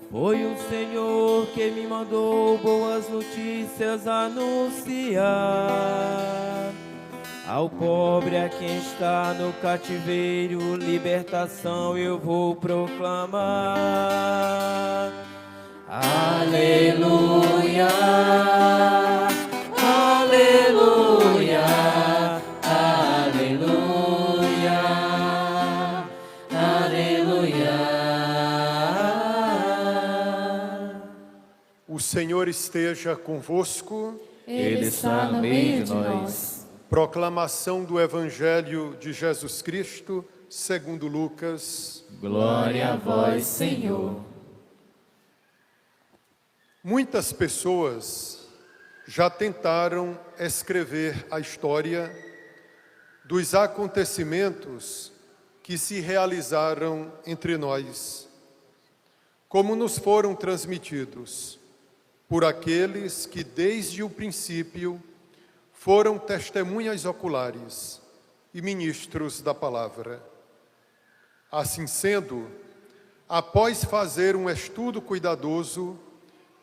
Foi o Senhor que me mandou boas notícias anunciar. Ao pobre, a quem está no cativeiro, libertação eu vou proclamar. Aleluia, aleluia, aleluia, aleluia. O Senhor esteja convosco. Ele está no meio de nós. Proclamação do Evangelho de Jesus Cristo, segundo Lucas. Glória a vós, Senhor. Muitas pessoas já tentaram escrever a história dos acontecimentos que se realizaram entre nós, como nos foram transmitidos por aqueles que desde o princípio foram testemunhas oculares e ministros da palavra. Assim sendo, após fazer um estudo cuidadoso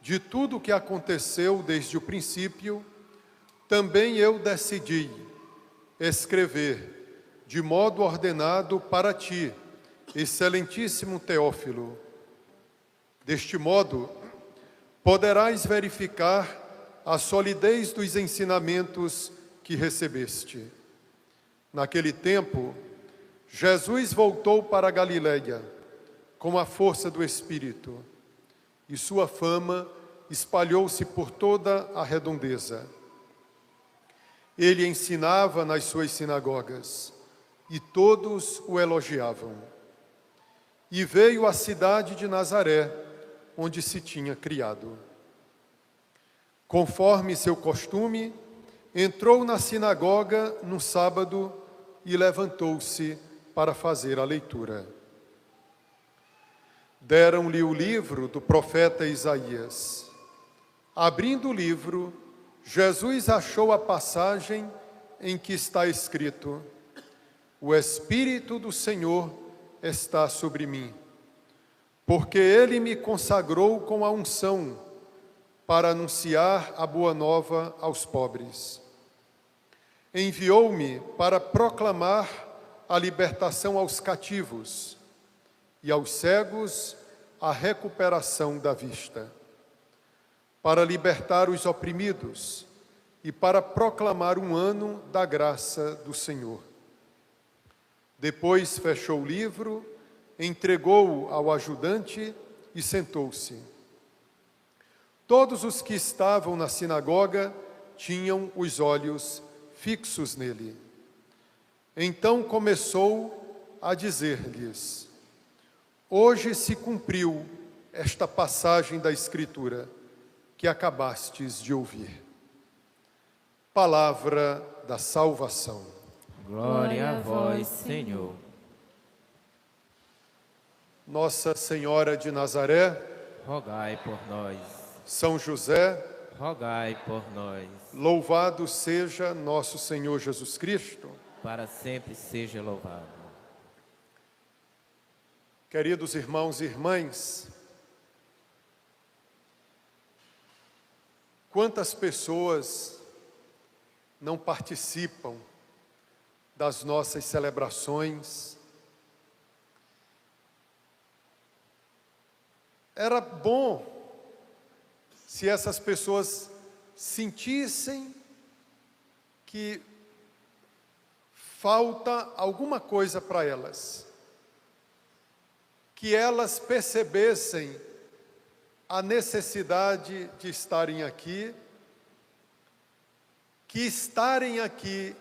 de tudo o que aconteceu desde o princípio, também eu decidi escrever de modo ordenado para ti, excelentíssimo Teófilo. Deste modo, poderás verificar a solidez dos ensinamentos que recebeste. Naquele tempo, Jesus voltou para a Galileia com a força do Espírito, e sua fama espalhou-se por toda a redondeza. Ele ensinava nas suas sinagogas, e todos o elogiavam. E veio à cidade de Nazaré, onde se tinha criado. Conforme seu costume, entrou na sinagoga no sábado e levantou-se para fazer a leitura. Deram-lhe o livro do profeta Isaías. Abrindo o livro, Jesus achou a passagem em que está escrito: O Espírito do Senhor está sobre mim, porque Ele me consagrou com a unção para anunciar a boa nova aos pobres. Enviou-me para proclamar a libertação aos cativos e aos cegos a recuperação da vista, para libertar os oprimidos e para proclamar um ano da graça do Senhor. Depois fechou o livro, entregou-o ao ajudante e sentou-se. Todos os que estavam na sinagoga tinham os olhos fixos nele. Então começou a dizer-lhes: Hoje se cumpriu esta passagem da Escritura que acabastes de ouvir. Palavra da salvação. Glória a vós, Senhor. Nossa Senhora de Nazaré, Rogai por nós. São José, Rogai por nós. louvado seja nosso Senhor Jesus Cristo. Para sempre seja louvado. Queridos irmãos e irmãs, quantas pessoas não participam das nossas celebrações? Era bom se essas pessoas sentissem que falta alguma coisa para elas, que elas percebessem a necessidade de estarem aqui, que estarem aqui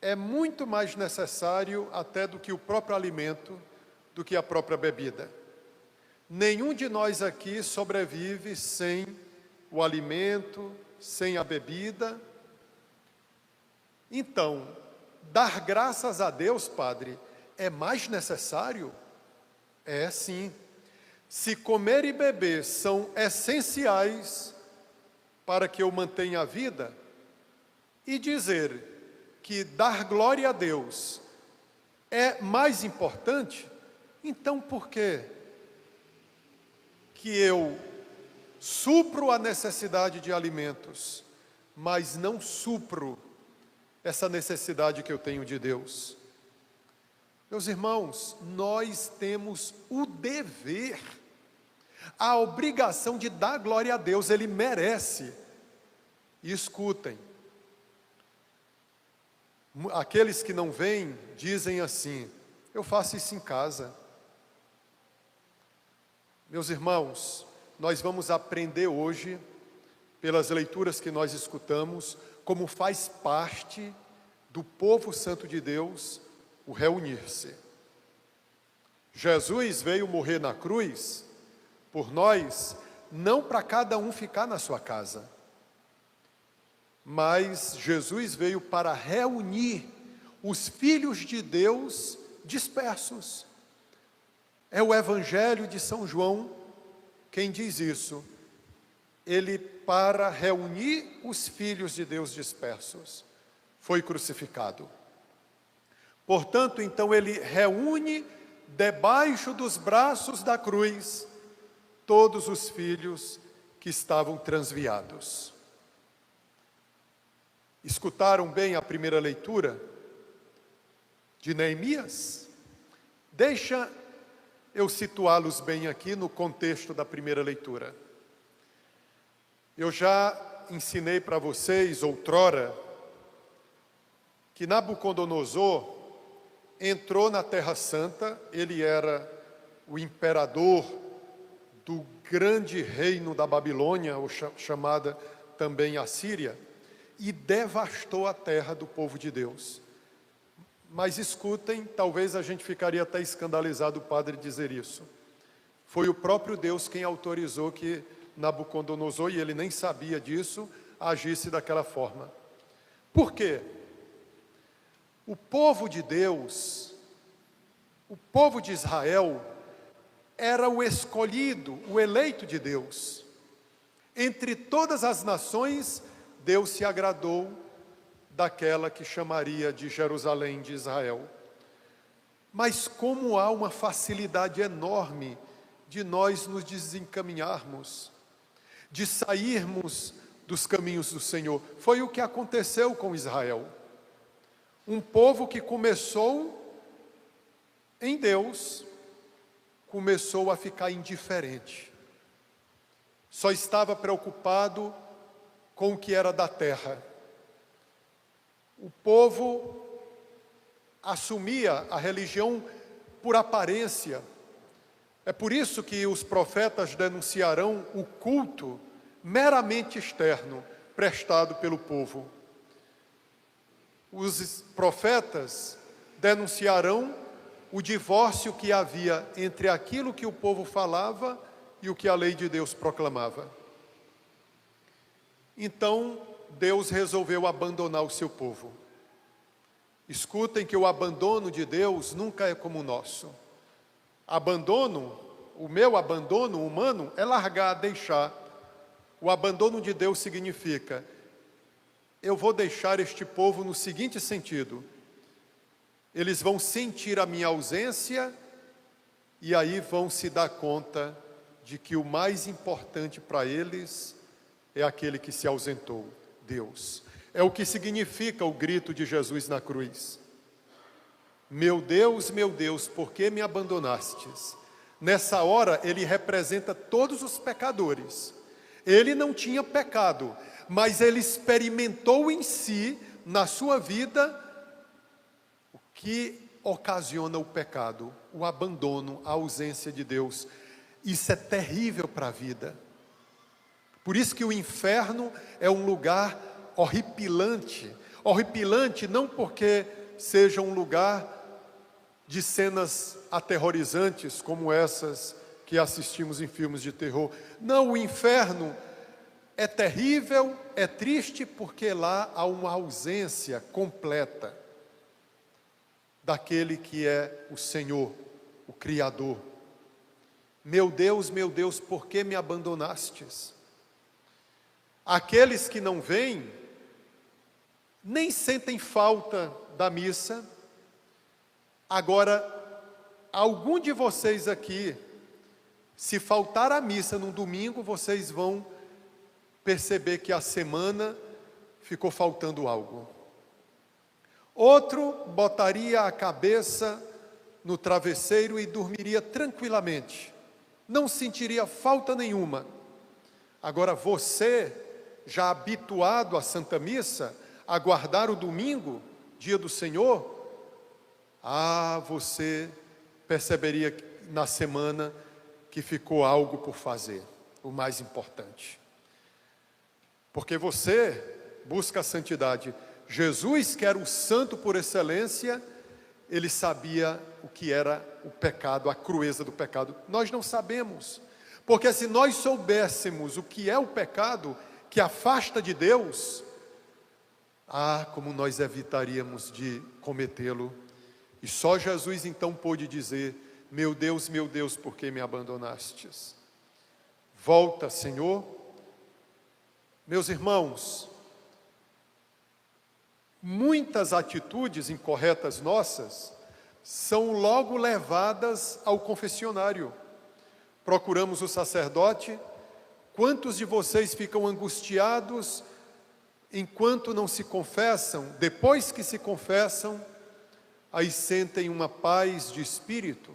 é muito mais necessário até do que o próprio alimento, do que a própria bebida. Nenhum de nós aqui sobrevive sem o alimento, sem a bebida. Então, dar graças a Deus, Padre, é mais necessário? É sim. Se comer e beber são essenciais para que eu mantenha a vida, e dizer que dar glória a Deus é mais importante, Então por que eu supro a necessidade de alimentos, mas não supro essa necessidade que eu tenho de Deus? Meus irmãos, nós temos o dever, a obrigação de dar glória a Deus, Ele merece. E escutem, aqueles que não vêm dizem assim: eu faço isso em casa. Meus irmãos, nós vamos aprender hoje, pelas leituras que nós escutamos, como faz parte do povo santo de Deus o reunir-se. Jesus veio morrer na cruz por nós, não para cada um ficar na sua casa, mas Jesus veio para reunir os filhos de Deus dispersos. É o Evangelho de São João quem diz isso. Ele, para reunir os filhos de Deus dispersos, foi crucificado. Portanto, então, ele reúne debaixo dos braços da cruz todos os filhos que estavam transviados. Escutaram bem a primeira leitura de Neemias? Deixa eu situá-los bem aqui no contexto da primeira leitura. Eu já ensinei para vocês outrora que Nabucodonosor entrou na Terra Santa. Ele era o imperador do grande reino da Babilônia, ou chamada também Assíria, e devastou a terra do povo de Deus. Mas escutem, talvez a gente ficaria até escandalizado o padre dizer isso. Foi o próprio Deus quem autorizou que Nabucodonosor, e ele nem sabia disso, agisse daquela forma. Por quê? O povo de Deus, o povo de Israel, era o escolhido, o eleito de Deus. Entre todas as nações, Deus se agradou daquela que chamaria de Jerusalém de Israel. Mas como há uma facilidade enorme de nós nos desencaminharmos, de sairmos dos caminhos do Senhor. Foi o que aconteceu com Israel. Um povo que começou em Deus, começou a ficar indiferente. Só estava preocupado com o que era da terra. O povo assumia a religião por aparência. É por isso que os profetas denunciarão o culto meramente externo prestado pelo povo. Os profetas denunciarão o divórcio que havia entre aquilo que o povo falava e o que a lei de Deus proclamava. Então, Deus resolveu abandonar o seu povo. Escutem que o abandono de Deus nunca é como o nosso. Abandono, o meu abandono humano é largar, deixar. O abandono de Deus significa: eu vou deixar este povo no seguinte sentido: eles vão sentir a minha ausência e aí vão se dar conta de que o mais importante para eles é aquele que se ausentou, Deus. É o que significa o grito de Jesus na cruz. Meu Deus, por que me abandonastes? Nessa hora, ele representa todos os pecadores. Ele não tinha pecado, mas ele experimentou em si, na sua vida, o que ocasiona o pecado, o abandono, a ausência de Deus. Isso é terrível para a vida. Por isso que o inferno é um lugar horripilante. Horripilante não porque seja um lugar de cenas aterrorizantes como essas que assistimos em filmes de terror. Não, o inferno é terrível, é triste, porque lá há uma ausência completa daquele que é o Senhor, o Criador. Meu Deus, por que me abandonastes? Aqueles que não vêm, nem sentem falta da missa. Agora, algum de vocês aqui, se faltar a missa no domingo, vocês vão perceber que a semana ficou faltando algo. Outro botaria a cabeça no travesseiro e dormiria tranquilamente. Não sentiria falta nenhuma. Agora você, já habituado à Santa Missa, a guardar o domingo, dia do Senhor, você perceberia na semana que ficou algo por fazer, o mais importante. Porque você busca a santidade. Jesus, que era o santo por excelência, ele sabia o que era o pecado, a crueza do pecado. Nós não sabemos, porque se nós soubéssemos o que é o pecado, que afasta de Deus, como nós evitaríamos de cometê-lo. E só Jesus então pôde dizer: meu Deus, por que me abandonastes? Volta, Senhor. Meus irmãos, muitas atitudes incorretas nossas são logo levadas ao confessionário. Procuramos o sacerdote. Quantos de vocês ficam angustiados enquanto não se confessam? Depois que se confessam, aí sentem uma paz de espírito.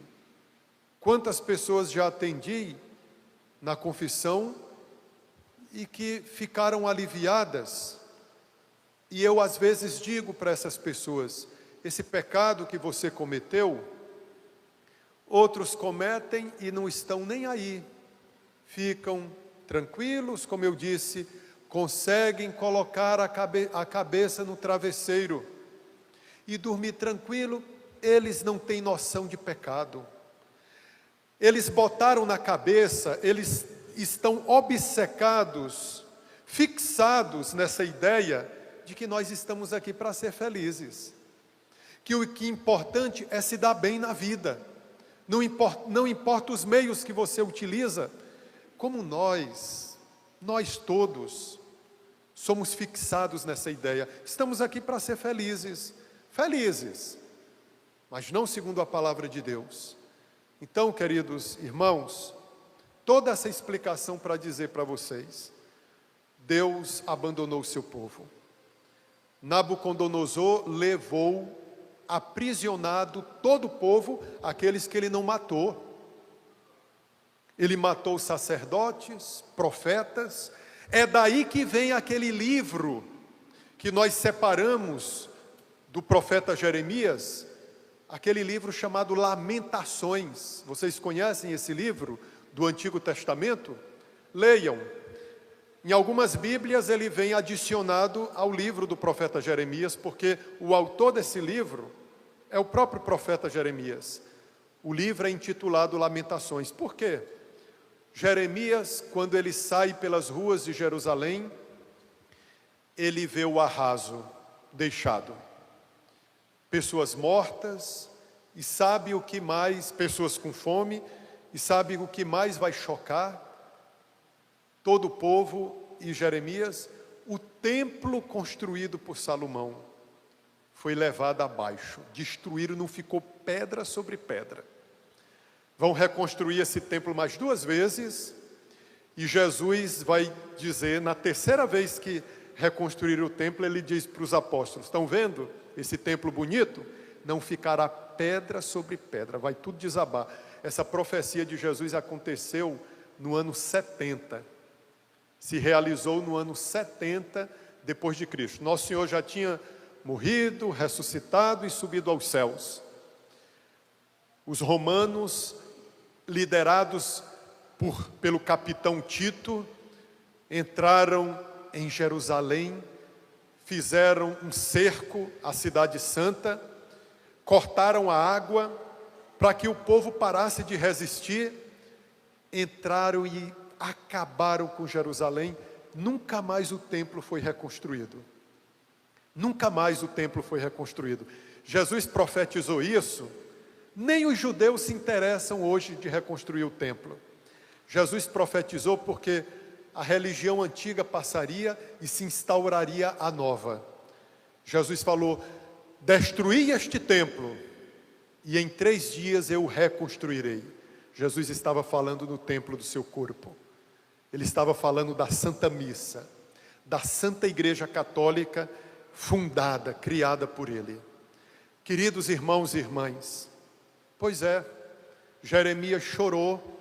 Quantas pessoas já atendi na confissão e que ficaram aliviadas? E eu às vezes digo para essas pessoas: esse pecado que você cometeu, outros cometem e não estão nem aí. Ficam tranquilos, como eu disse, conseguem colocar a cabeça no travesseiro e dormir tranquilo. Eles não têm noção de pecado. Eles botaram na cabeça, eles estão obcecados, fixados nessa ideia de que nós estamos aqui para ser felizes. Que o que é importante é se dar bem na vida. Não importa os meios que você utiliza, como nós todos somos fixados nessa ideia. Estamos aqui para ser felizes, mas não segundo a palavra de Deus. Então, queridos irmãos, toda essa explicação para dizer para vocês: Deus abandonou o seu povo. Nabucodonosor levou aprisionado todo o povo, aqueles que ele não matou. Ele matou sacerdotes, profetas. É daí que vem aquele livro que nós separamos do profeta Jeremias, aquele livro chamado Lamentações. Vocês conhecem esse livro do Antigo Testamento? Leiam. Em algumas Bíblias ele vem adicionado ao livro do profeta Jeremias, porque o autor desse livro é o próprio profeta Jeremias. O livro é intitulado Lamentações. Por quê? Jeremias, quando ele sai pelas ruas de Jerusalém, ele vê o arraso deixado. Pessoas mortas, e sabe o que mais, pessoas com fome, e sabe o que mais vai chocar todo o povo e Jeremias? O templo construído por Salomão foi levado abaixo, destruíram, não ficou pedra sobre pedra. Vão reconstruir esse templo mais 2 vezes, e Jesus vai dizer, na terceira vez que reconstruir o templo, ele diz para os apóstolos: estão vendo esse templo bonito? Não ficará pedra sobre pedra, vai tudo desabar. Essa profecia de Jesus aconteceu no ano 70, se realizou no ano 70 depois de Cristo. Nosso Senhor já tinha morrido, ressuscitado e subido aos céus. Os romanos, liderados pelo capitão Tito, entraram em Jerusalém, fizeram um cerco à cidade santa, cortaram a água para que o povo parasse de resistir, entraram e acabaram com Jerusalém. Nunca mais o templo foi reconstruído. Nunca mais o templo foi reconstruído. Jesus profetizou isso. Nem os judeus se interessam hoje de reconstruir o templo. Jesus profetizou porque a religião antiga passaria e se instauraria a nova. Jesus falou: destruí este templo e em 3 dias eu o reconstruirei. Jesus estava falando no templo do seu corpo. Ele estava falando da Santa Missa, da Santa Igreja Católica, fundada, criada por Ele. Queridos irmãos e irmãs, pois é, Jeremias chorou.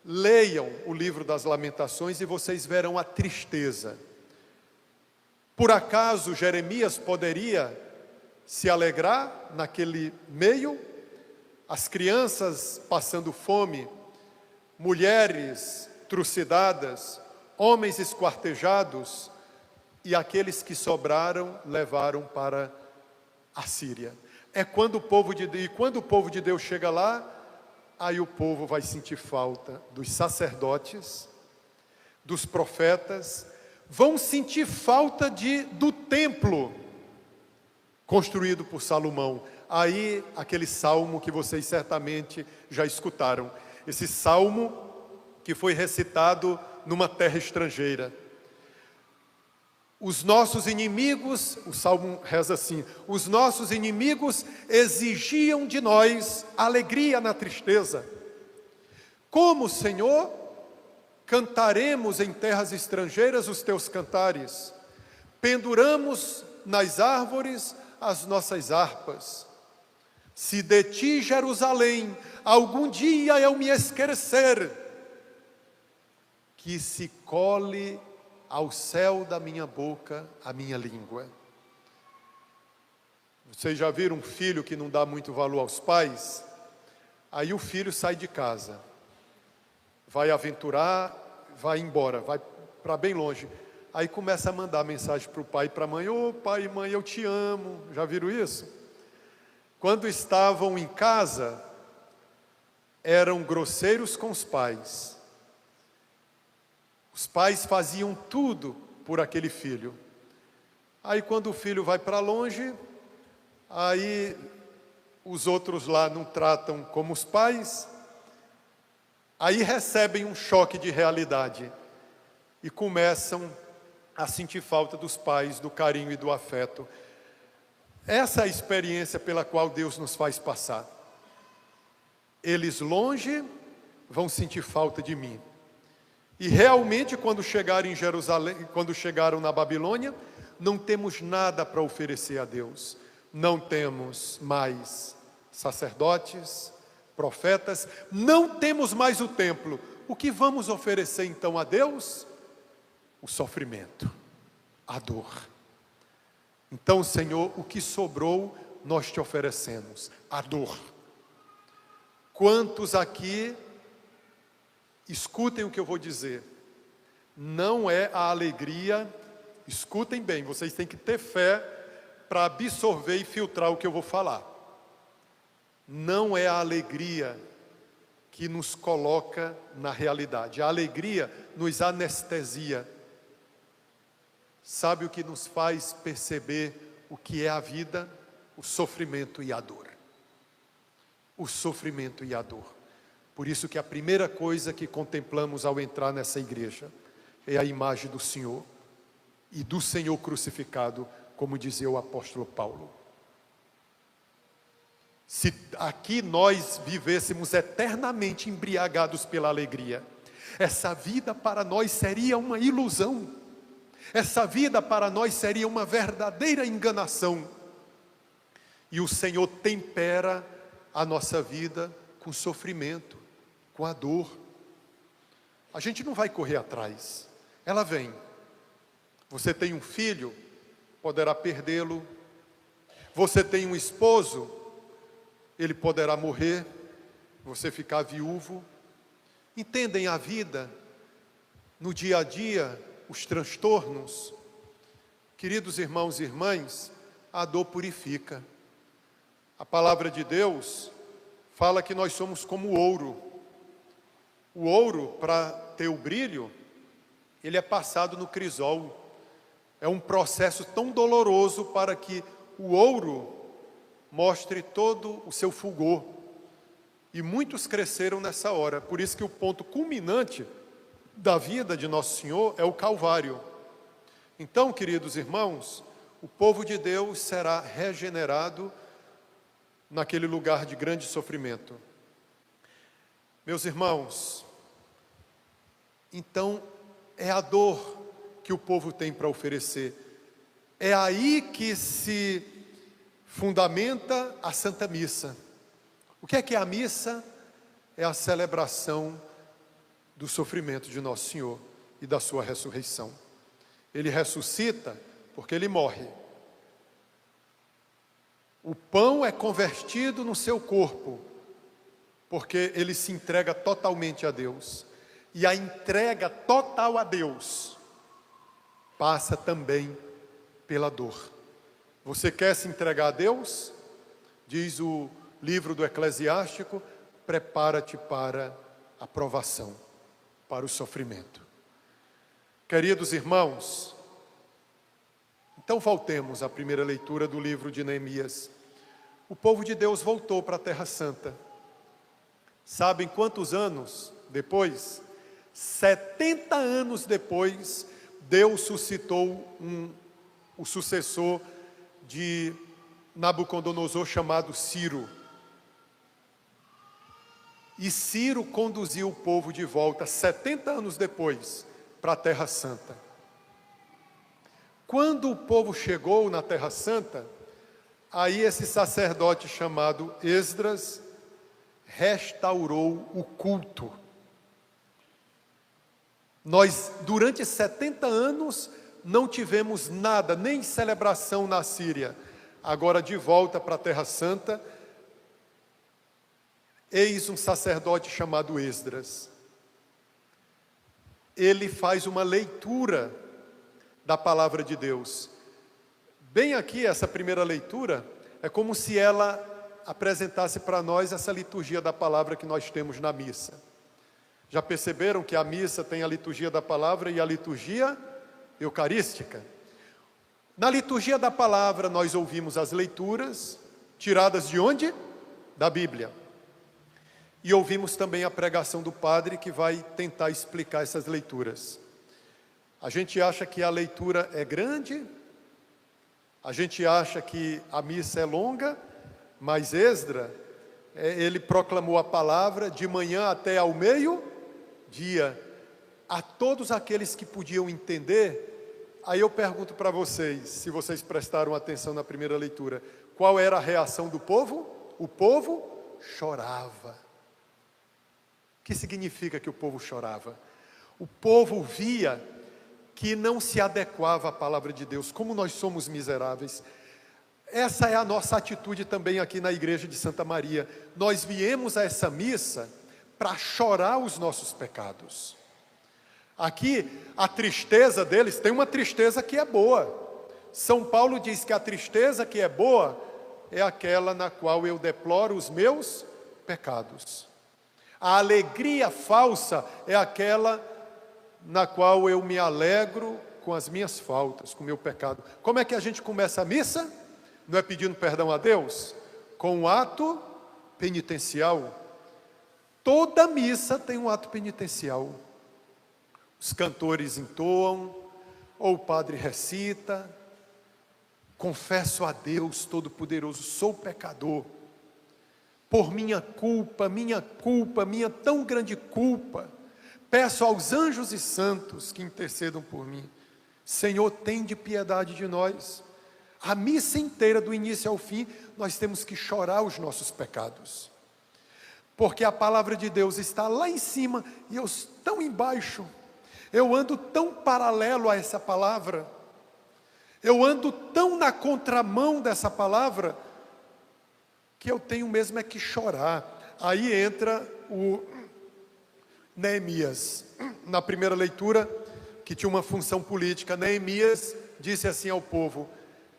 Leiam o livro das Lamentações e vocês verão a tristeza. Por acaso Jeremias poderia se alegrar naquele meio? As crianças passando fome, mulheres trucidadas, homens esquartejados, e aqueles que sobraram levaram para a Síria. Quando o povo de Deus chega lá, aí o povo vai sentir falta dos sacerdotes, dos profetas, vão sentir falta do templo construído por Salomão. Aí, aquele salmo que vocês certamente já escutaram, esse salmo que foi recitado numa terra estrangeira. Os nossos inimigos, o salmo reza assim: os nossos inimigos exigiam de nós alegria na tristeza. Como, Senhor, cantaremos em terras estrangeiras os teus cantares? Penduramos nas árvores as nossas harpas. Se de ti, Jerusalém, algum dia eu me esquecer, que se cole ao céu da minha boca a minha língua. Vocês já viram um filho que não dá muito valor aos pais? Aí o filho sai de casa, vai aventurar, vai embora, vai para bem longe. Aí começa a mandar mensagem para o pai e para a mãe: ô pai e mãe, eu te amo. Já viram isso? Quando estavam em casa, eram grosseiros com os pais. Os pais faziam tudo por aquele filho. Aí quando o filho vai para longe, aí os outros lá não tratam como os pais, aí recebem um choque de realidade e começam a sentir falta dos pais, do carinho e do afeto. Essa é a experiência pela qual Deus nos faz passar. Eles longe vão sentir falta de mim. E realmente, quando chegaram em Jerusalém, quando chegaram na Babilônia, não temos nada para oferecer a Deus. Não temos mais sacerdotes, profetas, não temos mais o templo. O que vamos oferecer então a Deus? O sofrimento, a dor. Então, Senhor, o que sobrou, nós te oferecemos, a dor. Quantos aqui, escutem o que eu vou dizer, não é a alegria, escutem bem, vocês têm que ter fé para absorver e filtrar o que eu vou falar. Não é a alegria que nos coloca na realidade, a alegria nos anestesia. Sabe o que nos faz perceber o que é a vida? O sofrimento e a dor. O sofrimento e a dor. Por isso que a primeira coisa que contemplamos ao entrar nessa igreja é a imagem do Senhor e do Senhor crucificado, como dizia o apóstolo Paulo. Se aqui nós vivêssemos eternamente embriagados pela alegria, essa vida para nós seria uma ilusão. Essa vida para nós seria uma verdadeira enganação. E o Senhor tempera a nossa vida com sofrimento, com a dor. A gente não vai correr atrás, ela vem. Você tem um filho, poderá perdê-lo. Você tem um esposo, ele poderá morrer, você ficar viúvo. Entendem a vida no dia a dia, os transtornos? Queridos irmãos e irmãs, a dor purifica. A palavra de Deus fala que nós somos como o ouro. O ouro, para ter o brilho, ele é passado no crisol. É um processo tão doloroso para que o ouro mostre todo o seu fulgor. E muitos cresceram nessa hora. Por isso que o ponto culminante da vida de Nosso Senhor é o Calvário. Então, queridos irmãos, o povo de Deus será regenerado naquele lugar de grande sofrimento. Meus irmãos, então é a dor que o povo tem para oferecer. É aí que se fundamenta a Santa Missa. O que é a missa? É a celebração do sofrimento de Nosso Senhor e da sua ressurreição. Ele ressuscita porque ele morre. O pão é convertido no seu corpo, porque ele se entrega totalmente a Deus. E a entrega total a Deus passa também pela dor. Você quer se entregar a Deus? Diz o livro do Eclesiástico: prepara-te para a provação, para o sofrimento. Queridos irmãos, então voltemos à primeira leitura do livro de Neemias. O povo de Deus voltou para a Terra Santa. Sabem quantos anos depois? 70 anos depois, Deus suscitou o sucessor de Nabucodonosor, chamado Ciro. E Ciro conduziu o povo de volta, 70 anos depois, para a Terra Santa. Quando o povo chegou na Terra Santa, aí esse sacerdote chamado Esdras restaurou o culto. Nós, durante 70 anos, não tivemos nada, nem celebração na Síria. Agora, de volta para a Terra Santa, eis um sacerdote chamado Esdras. Ele faz uma leitura da palavra de Deus. Bem aqui, essa primeira leitura, é como se ela apresentasse para nós essa liturgia da palavra que nós temos na missa. Já perceberam que a missa tem a liturgia da palavra e a liturgia eucarística? Na liturgia da palavra nós ouvimos as leituras, tiradas de onde? Da Bíblia. E ouvimos também a pregação do padre, que vai tentar explicar essas leituras. A gente acha que a leitura é grande, a gente acha que a missa é longa, mas Esdras, ele proclamou a palavra de manhã até ao meio-dia, a todos aqueles que podiam entender. Aí eu pergunto para vocês, se vocês prestaram atenção na primeira leitura, qual era a reação do povo? O povo chorava. O que significa que o povo chorava? O povo via que não se adequava à palavra de Deus, como nós somos miseráveis. Essa é a nossa atitude também aqui na igreja de Santa Maria. Nós viemos a essa missa para chorar os nossos pecados. Aqui, a tristeza deles, tem uma tristeza que é boa. São Paulo diz que a tristeza que é boa é aquela na qual eu deploro os meus pecados. A alegria falsa é aquela na qual eu me alegro com as minhas faltas, com o meu pecado. Como é que a gente começa a missa? Não é pedindo perdão a Deus? Com um ato penitencial. Toda missa tem um ato penitencial. Os cantores entoam, ou o padre recita: confesso a Deus Todo-Poderoso, sou pecador. Por minha tão grande culpa, peço aos anjos e santos que intercedam por mim. Senhor, tende piedade de nós. A missa inteira, do início ao fim, nós temos que chorar os nossos pecados. Porque a palavra de Deus está lá em cima e eu tão embaixo. Eu ando tão paralelo a essa palavra. Eu ando tão na contramão dessa palavra, que eu tenho mesmo é que chorar. Aí entra o Neemias. Na primeira leitura, que tinha uma função política, Neemias disse assim ao povo: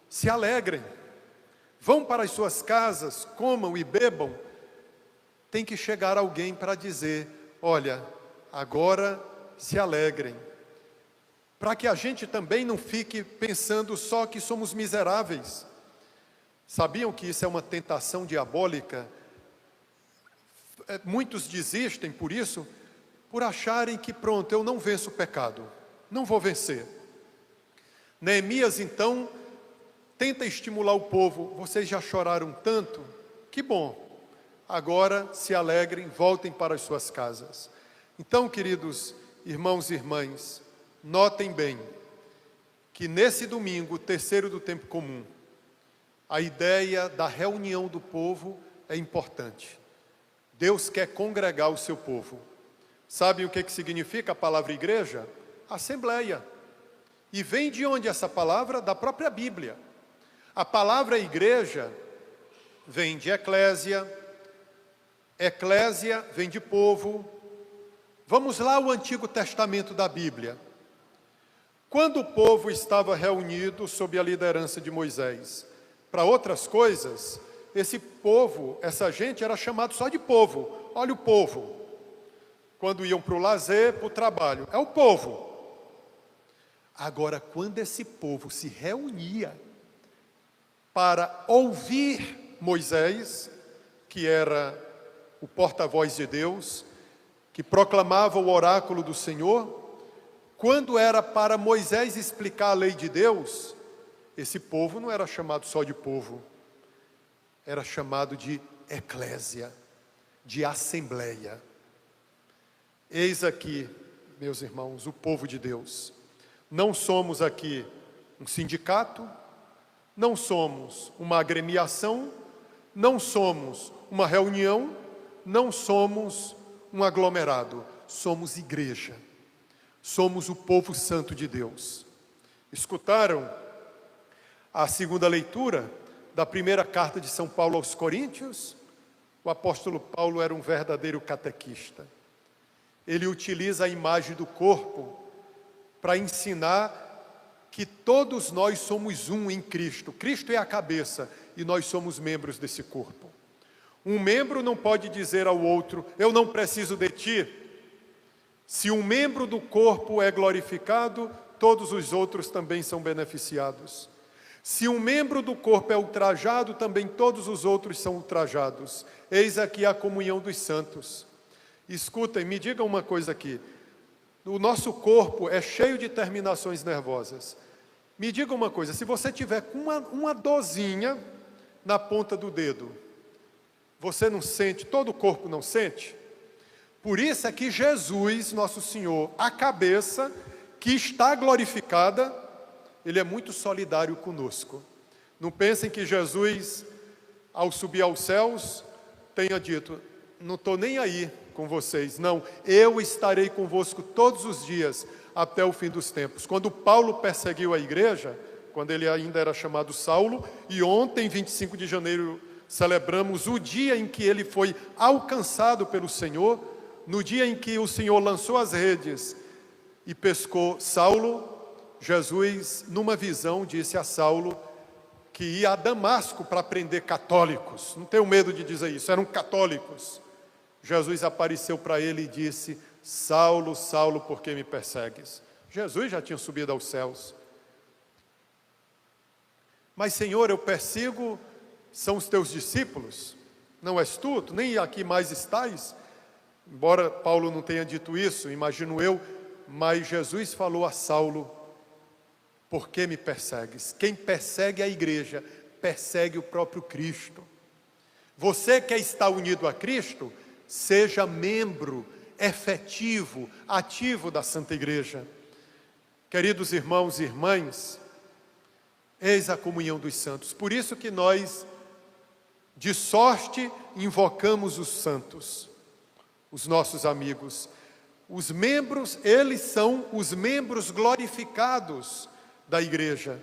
se alegrem, vão para as suas casas, comam e bebam. Tem que chegar alguém para dizer: olha, agora se alegrem. Para que a gente também não fique pensando só que somos miseráveis. Sabiam que isso é uma tentação diabólica? Muitos desistem por isso, por acharem que pronto, eu não venço o pecado, não vou vencer. Neemias então tenta estimular o povo: vocês já choraram tanto, que Que bom. Agora se alegrem, voltem para as suas casas. Então, queridos irmãos e irmãs, notem bem que nesse domingo, terceiro do tempo comum, a ideia da reunião do povo é importante. Deus quer congregar o seu povo. Sabe o que significa a palavra igreja? Assembleia. E vem de onde essa palavra? Da própria Bíblia. A palavra igreja vem de eclésia, eclésia vem de povo. Vamos lá ao Antigo Testamento da Bíblia. Quando o povo estava reunido sob a liderança de Moisés, para outras coisas, esse povo, essa gente era chamado só de povo. Olha o povo. Quando iam para o lazer, para o trabalho, é o povo. Agora, quando esse povo se reunia para ouvir Moisés, que era o porta-voz de Deus, que proclamava o oráculo do Senhor, quando era para Moisés explicar a lei de Deus, esse povo não era chamado só de povo, era chamado de eclésia, de assembleia. Eis aqui, meus irmãos, o povo de Deus. Não somos aqui um sindicato, não somos uma agremiação, não somos uma reunião, não somos um aglomerado, somos igreja. Somos o povo santo de Deus. Escutaram a segunda leitura da primeira carta de São Paulo aos Coríntios? O apóstolo Paulo era um verdadeiro catequista. Ele utiliza a imagem do corpo para ensinar que todos nós somos um em Cristo. Cristo é a cabeça e nós somos membros desse corpo. Um membro não pode dizer ao outro, eu não preciso de ti. Se um membro do corpo é glorificado, todos os outros também são beneficiados. Se um membro do corpo é ultrajado, também todos os outros são ultrajados. Eis aqui a comunhão dos santos. Escutem, me digam uma coisa aqui. O nosso corpo é cheio de terminações nervosas. Me diga uma coisa, se você tiver com uma dorzinha na ponta do dedo, você não sente, todo o corpo não sente? Por isso é que Jesus, nosso Senhor, a cabeça, que está glorificada, Ele é muito solidário conosco. Não pensem que Jesus, ao subir aos céus, tenha dito, não estou nem aí com vocês. Não, eu estarei convosco todos os dias, até o fim dos tempos. Quando Paulo perseguiu a igreja, quando ele ainda era chamado Saulo, e ontem, 25 de janeiro, celebramos o dia em que ele foi alcançado pelo Senhor, no dia em que o Senhor lançou as redes e pescou Saulo, Jesus, numa visão, disse a Saulo que ia a Damasco para prender católicos. Não tenho medo de dizer isso, eram católicos. Jesus apareceu para ele e disse, Saulo, Saulo, por que me persegues? Jesus já tinha subido aos céus. Mas, Senhor, eu persigo, são os teus discípulos, não és tu nem aqui mais estás? Embora Paulo não tenha dito isso, imagino eu, mas Jesus falou a Saulo, por que me persegues? Quem persegue a igreja, persegue o próprio Cristo. Você que está unido a Cristo, seja membro efetivo, ativo da Santa Igreja. Queridos irmãos e irmãs, eis a comunhão dos santos. Por isso que nós, de sorte, invocamos os santos, os nossos amigos. Os membros, eles são os membros glorificados da igreja.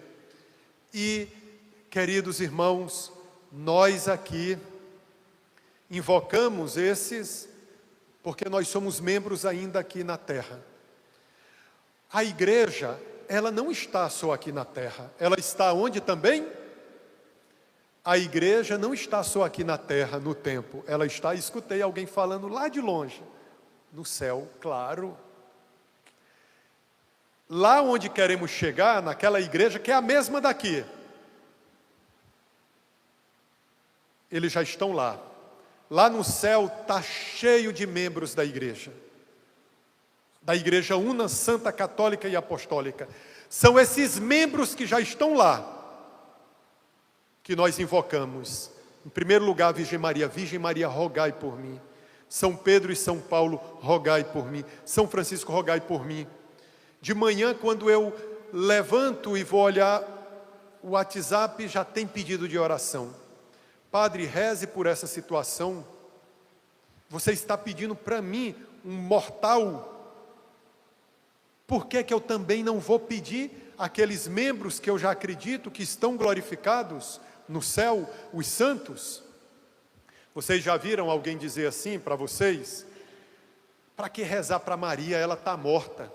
E, queridos irmãos, nós aqui invocamos esses, porque nós somos membros ainda aqui na terra. A igreja, ela não está só aqui na terra, ela está onde também? A igreja não está só aqui na terra, no tempo, ela está, escutei alguém falando lá de longe, no céu, claro. Lá onde queremos chegar, naquela igreja que é a mesma daqui, eles já estão lá. Lá no céu está cheio de membros da igreja una, santa, católica e apostólica. São esses membros que já estão lá, que nós invocamos. Em primeiro lugar, Virgem Maria, rogai por mim. São Pedro e São Paulo, rogai por mim. São Francisco, rogai por mim. De manhã, quando eu levanto e vou olhar o WhatsApp, já tem pedido de oração. Padre, reze por essa situação. Você está pedindo para mim, um mortal. Por que eu também não vou pedir àqueles membros que eu já acredito que estão glorificados no céu, os santos? Vocês já viram alguém dizer assim para vocês? Para que rezar para Maria, ela está morta?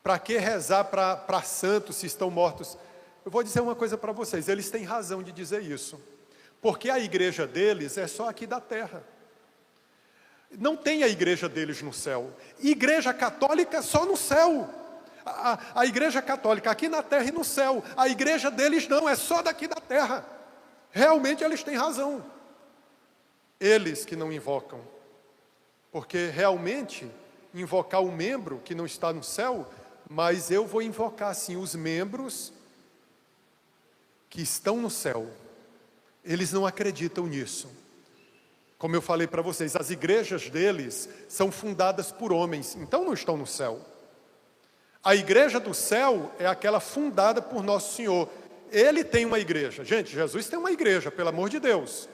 Para que rezar para santos se estão mortos? Eu vou dizer uma coisa para vocês, eles têm razão de dizer isso. Porque a igreja deles é só aqui da terra. Não tem a igreja deles no céu. Igreja católica só no céu. A igreja católica aqui na terra e no céu. A igreja deles não, é só daqui da terra. Realmente eles têm razão. Eles que não invocam. Porque realmente, invocar o membro que não está no céu, mas eu vou invocar sim os membros que estão no céu. Eles não acreditam nisso. Como eu falei para vocês, as igrejas deles são fundadas por homens, então não estão no céu. A igreja do céu é aquela fundada por Nosso Senhor. Ele tem uma igreja. Gente, Jesus tem uma igreja, pelo amor de Deus.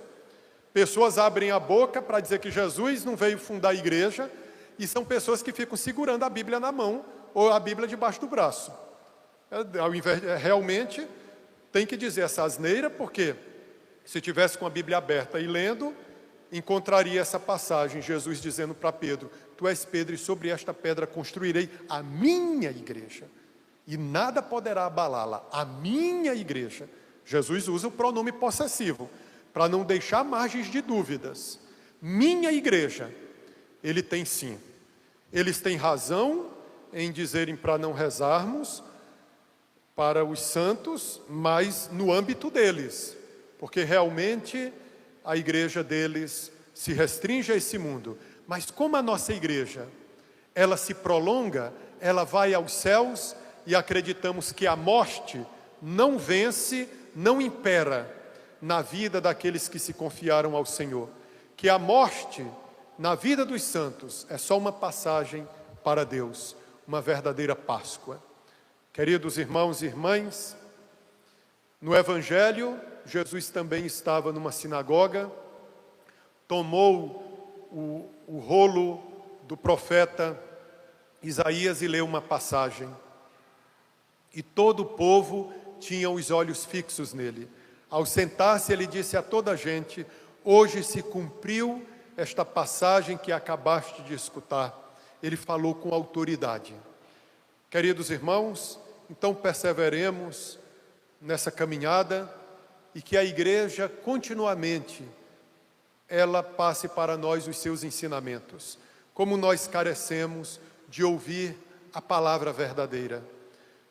Pessoas abrem a boca para dizer que Jesus não veio fundar a igreja, e são pessoas que ficam segurando a Bíblia na mão, ou a Bíblia debaixo do braço. Ao invés, realmente, tem que dizer essa asneira, porque se tivesse com a Bíblia aberta e lendo, encontraria essa passagem, Jesus dizendo para Pedro, tu és Pedro e sobre esta pedra construirei a minha igreja, e nada poderá abalá-la, a minha igreja. Jesus usa o pronome possessivo, para não deixar margens de dúvidas. Minha igreja, ele tem sim. Eles têm razão em dizerem para não rezarmos para os santos, mas no âmbito deles, porque realmente a igreja deles se restringe a esse mundo. Mas como a nossa igreja, ela se prolonga, ela vai aos céus, e acreditamos que a morte não vence, não impera na vida daqueles que se confiaram ao Senhor. Que a morte, na vida dos santos, é só uma passagem para Deus, uma verdadeira Páscoa. Queridos irmãos e irmãs, no Evangelho, Jesus também estava numa sinagoga, tomou o rolo do profeta Isaías e leu uma passagem. E todo o povo tinha os olhos fixos nele. Ao sentar-se, ele disse a toda a gente, hoje se cumpriu esta passagem que acabaste de escutar. Ele falou com autoridade. Queridos irmãos, então perseveremos nessa caminhada e que a igreja continuamente ela passe para nós os seus ensinamentos. Como nós carecemos de ouvir a palavra verdadeira.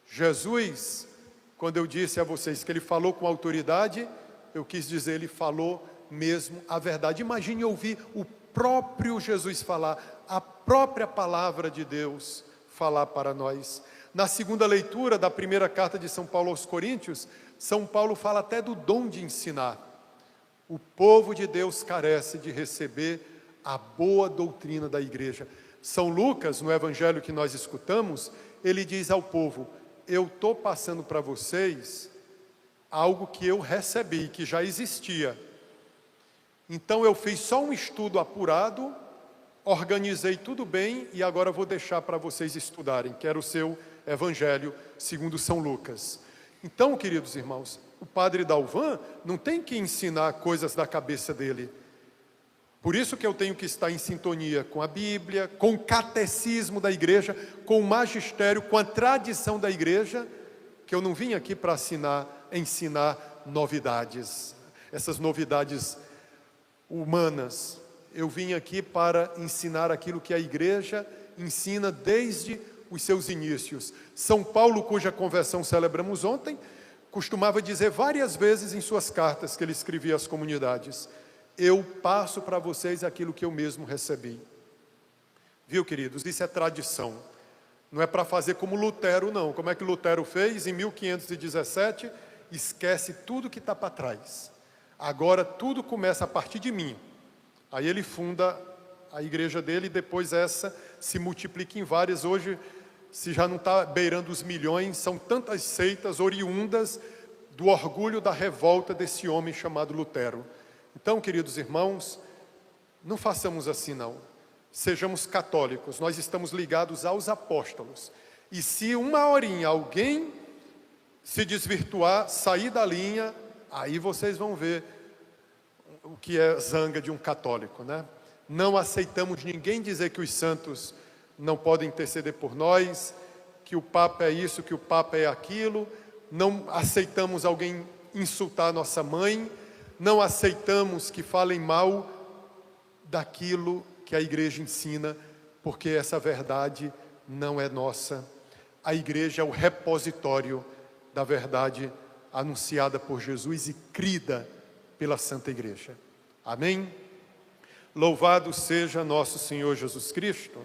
Jesus, quando eu disse a vocês que ele falou com autoridade, eu quis dizer, ele falou mesmo a verdade. Imagine ouvir o próprio Jesus falar, a própria palavra de Deus falar para nós. Na segunda leitura da primeira carta de São Paulo aos Coríntios, São Paulo fala até do dom de ensinar. O povo de Deus carece de receber a boa doutrina da igreja. São Lucas, no evangelho que nós escutamos, ele diz ao povo, eu estou passando para vocês algo que eu recebi, que já existia. Então eu fiz só um estudo apurado, organizei tudo bem e agora vou deixar para vocês estudarem, que era o seu evangelho segundo São Lucas. Então, queridos irmãos, o padre Dalvan não tem que ensinar coisas da cabeça dele. Por isso que eu tenho que estar em sintonia com a Bíblia, com o catecismo da igreja, com o magistério, com a tradição da igreja, que eu não vim aqui para ensinar novidades, essas novidades humanas. Eu vim aqui para ensinar aquilo que a igreja ensina desde os seus inícios. São Paulo, cuja conversão celebramos ontem, costumava dizer várias vezes em suas cartas que ele escrevia às comunidades, eu passo para vocês aquilo que eu mesmo recebi. Viu, queridos? Isso é tradição. Não é para fazer como Lutero, não. Como é que Lutero fez? Em 1517, esquece tudo que está para trás. Agora tudo começa a partir de mim. Aí ele funda a igreja dele e depois essa se multiplica em várias. Hoje, se já não está beirando os milhões, são tantas seitas oriundas do orgulho da revolta desse homem chamado Lutero. Então, queridos irmãos, não façamos assim não. Sejamos católicos, nós estamos ligados aos apóstolos. E se uma horinha alguém se desvirtuar, sair da linha, aí vocês vão ver o que é zanga de um católico, né? Não aceitamos ninguém dizer que os santos não podem interceder por nós, que o Papa é isso, que o Papa é aquilo. Não aceitamos alguém insultar nossa mãe, não aceitamos que falem mal daquilo que a igreja ensina, porque essa verdade não é nossa. A igreja é o repositório da verdade anunciada por Jesus e crida pela Santa Igreja. Amém? Louvado seja nosso Senhor Jesus Cristo.